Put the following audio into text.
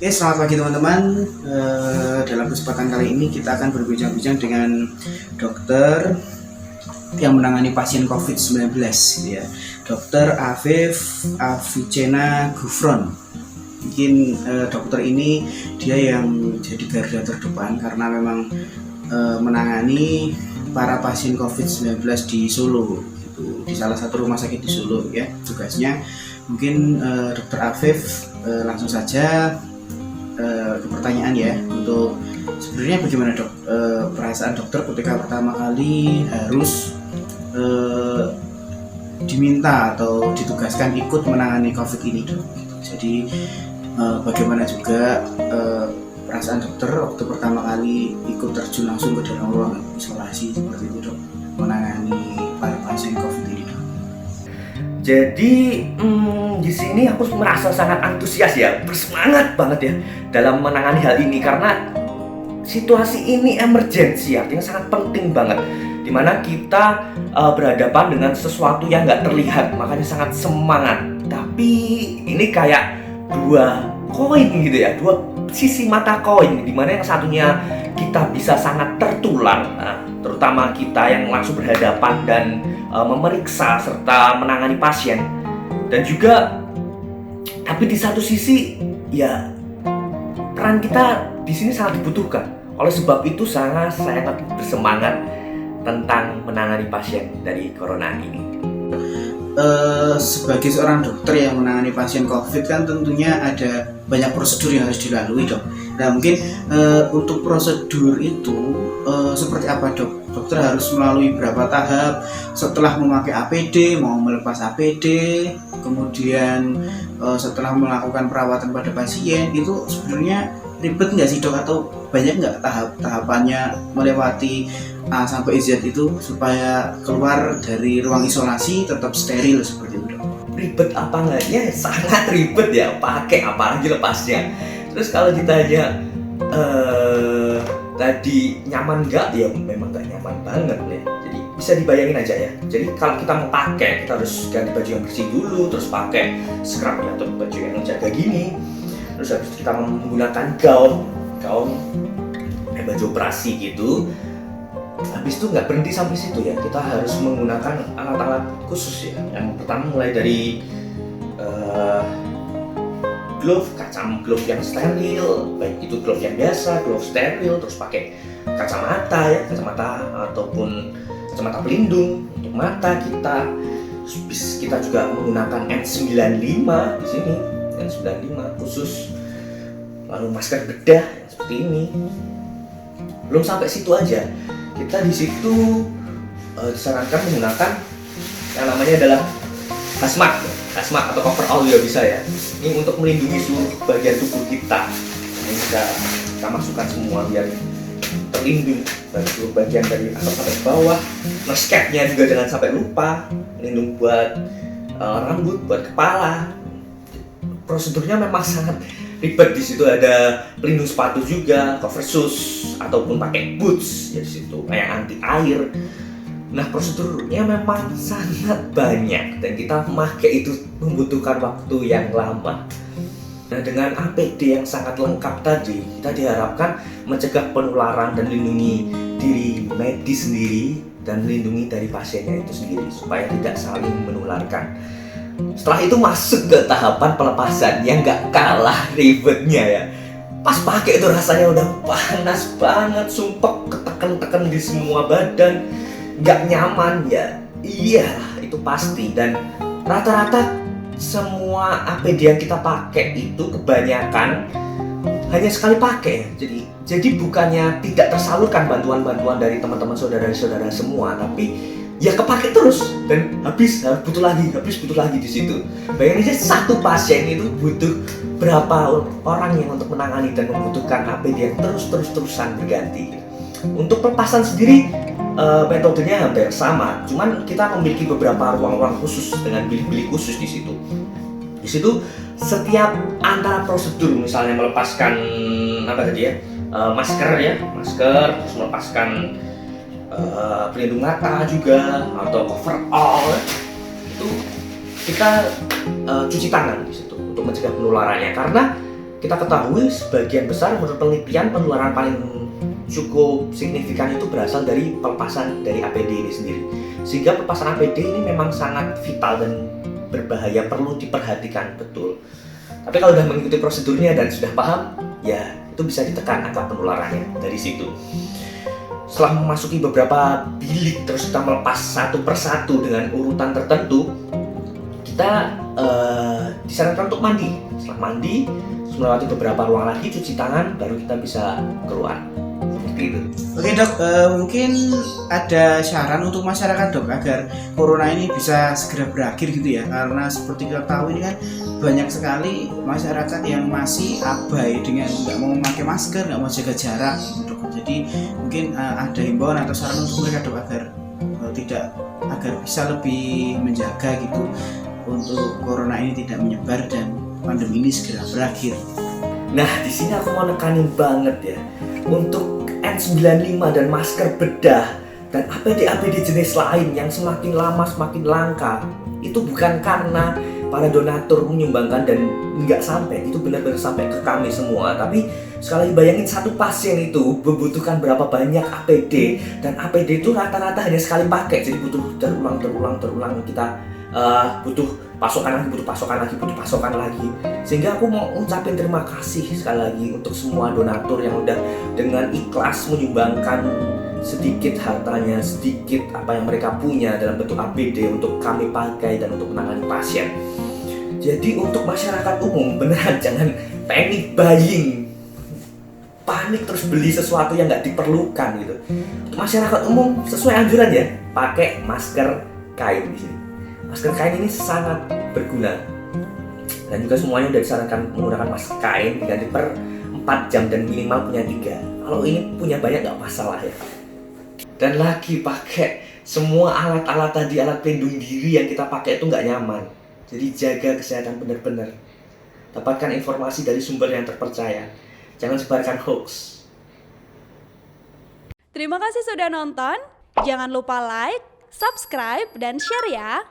Oke, selamat pagi teman-teman. Dalam kesempatan kali ini kita akan berbincang-bincang dengan dokter yang menangani pasien COVID-19, ya. Dokter Afif Avicena Gufron. Mungkin dokter ini dia yang jadi garda terdepan karena memang menangani para pasien COVID-19 di Solo, gitu, di salah satu rumah sakit di Solo, ya. Tugasnya mungkin dokter Afif langsung saja ke pertanyaan ya, untuk sebenarnya bagaimana dok perasaan dokter ketika pertama kali harus diminta atau ditugaskan ikut menangani COVID ini dok. Jadi bagaimana juga perasaan dokter waktu pertama kali ikut terjun langsung ke dalam ruang isolasi seperti itu dok, menangani para pasien COVID ini dok. Jadi di sini aku merasa sangat antusias ya, bersemangat banget ya dalam menangani hal ini karena situasi ini emergensi, artinya sangat penting banget, dimana kita berhadapan dengan sesuatu yang nggak terlihat, makanya sangat semangat. Tapi ini kayak dua koin gitu ya, dua sisi mata koin, dimana yang satunya kita bisa sangat tertular, terutama kita yang langsung berhadapan dan memeriksa serta menangani pasien, dan juga tapi di satu sisi ya peran kita di sini sangat dibutuhkan. Oleh sebab itu sangat bersemangat tentang menangani pasien dari corona ini. Sebagai seorang dokter yang menangani pasien COVID kan tentunya ada banyak prosedur yang harus dilalui dok. Nah mungkin untuk prosedur itu seperti apa dok? Dokter harus melalui berapa tahap setelah memakai APD, mau melepas APD, kemudian setelah melakukan perawatan pada pasien, itu sebenarnya ribet nggak sih dok, atau banyak nggak tahapannya melewati A sampai Z itu supaya keluar dari ruang isolasi tetap steril seperti itu dok? Ribet apa enggak? Ya sangat ribet ya, pakai apalagi lepasnya. Terus kalau ditanya tadi nyaman nggak? Ya memang nggak nyaman banget ya. Jadi bisa dibayangin aja ya. Jadi kalau kita mau pakai, kita harus ganti baju yang bersih dulu, terus pakai scrub atau baju yang jaga gini. Terus habis itu kita menggunakan gaun baju operasi gitu. Habis itu nggak berhenti sampai situ ya, kita harus menggunakan alat-alat khusus ya. Yang pertama mulai dari glove yang steril, baik itu glove yang biasa, glove steril, terus pakai kacamata ataupun kacamata pelindung untuk mata kita. Terus kita juga menggunakan N95 di sini, N95 khusus. Lalu masker bedah seperti ini. Belum sampai situ aja, kita di situ disarankan menggunakan yang namanya adalah hazmat atau overall juga bisa ya. Ini untuk melindungi seluruh bagian tubuh kita. Ini kita masukkan semua biar terlindung dari seluruh bagian dari atas sampai bawah. Nose cap-nya juga jangan sampai lupa, melindungi buat rambut, buat kepala. Prosedurnya memang sangat ribet. Di situ ada pelindung sepatu juga, cover shoes ataupun pakai boots ya di situ, yang anti air. Nah prosedurnya memang sangat banyak dan kita memakai itu membutuhkan waktu yang lama. Nah dengan APD yang sangat lengkap tadi, kita diharapkan mencegah penularan dan melindungi diri medis sendiri dan melindungi dari pasiennya itu sendiri supaya tidak saling menularkan. Setelah itu masuk ke tahapan pelepasan yang gak kalah ribetnya ya. Pas pakai itu rasanya udah panas banget, sumpek, keteken di semua badan, gak nyaman ya. Iya, itu pasti. Dan rata-rata semua APD yang kita pakai itu kebanyakan hanya sekali pakai. Jadi bukannya tidak tersalurkan bantuan-bantuan dari teman-teman saudara-saudara semua, tapi ya kepake terus dan butuh lagi di situ. Bayangin aja satu pasien itu butuh berapa orang yang untuk menangani dan membutuhkan APD yang terus-terusan berganti. Untuk pelepasan sendiri metodenya hampir sama, cuman kita memiliki beberapa ruang-ruang khusus dengan bilik-bilik khusus di situ. Di situ setiap antara prosedur, misalnya melepaskan masker, terus melepaskan pelindung mata juga atau overall, itu kita cuci tangan di situ untuk mencegah penularannya, karena kita ketahui sebagian besar menurut penelitian penularan paling cukup signifikan itu berasal dari pelepasan dari APD ini sendiri. Sehingga pelepasan APD ini memang sangat vital dan berbahaya, perlu diperhatikan betul. Tapi kalau sudah mengikuti prosedurnya dan sudah paham, ya itu bisa ditekan angka penularannya dari situ. Setelah memasuki beberapa bilik, terus kita melepas satu persatu dengan urutan tertentu, kita disarankan untuk mandi. Setelah mandi, melewati beberapa ruang lagi, cuci tangan, baru kita bisa keluar. Seperti itu. Oke dok, mungkin ada saran untuk masyarakat dok agar corona ini bisa segera berakhir gitu ya, karena seperti kita tahu ini kan banyak sekali masyarakat yang masih abai dengan nggak mau memakai masker, nggak mau jaga jarak gitu dok. Jadi mungkin ada himbauan atau saran untuk mereka dok agar bisa lebih menjaga gitu untuk corona ini tidak menyebar dan pandemi ini segera berakhir. Nah, di sini aku mau nekanin banget ya, untuk N95 dan masker bedah dan APD jenis lain yang semakin lama semakin langka, itu bukan karena para donatur menyumbangkan dan nggak sampai, itu benar-benar sampai ke kami semua. Tapi sekali bayangin satu pasien itu membutuhkan berapa banyak APD, dan APD itu rata-rata hanya sekali pakai, jadi butuh terulang kita butuh pasokan lagi. Sehingga aku mau ucapin terima kasih sekali lagi untuk semua donatur yang udah dengan ikhlas menyumbangkan sedikit hartanya, sedikit apa yang mereka punya dalam bentuk APD untuk kami pakai dan untuk menangani pasien. Jadi untuk masyarakat umum beneran jangan panic buying, panik terus beli sesuatu yang nggak diperlukan gitu. Untuk masyarakat umum sesuai anjuran ya, pakai masker kain di sini. Masker kain ini sangat berguna, dan juga semuanya udah disarankan menggunakan masker kain diganti per 4 jam dan minimal punya 3. Kalau ini punya banyak nggak masalah ya. Dan lagi pakai semua alat-alat tadi, alat pelindung diri yang kita pakai itu nggak nyaman. Jadi jaga kesehatan benar-benar. Dapatkan informasi dari sumber yang terpercaya. Jangan sebarkan hoax. Terima kasih sudah nonton. Jangan lupa like, subscribe, dan share ya.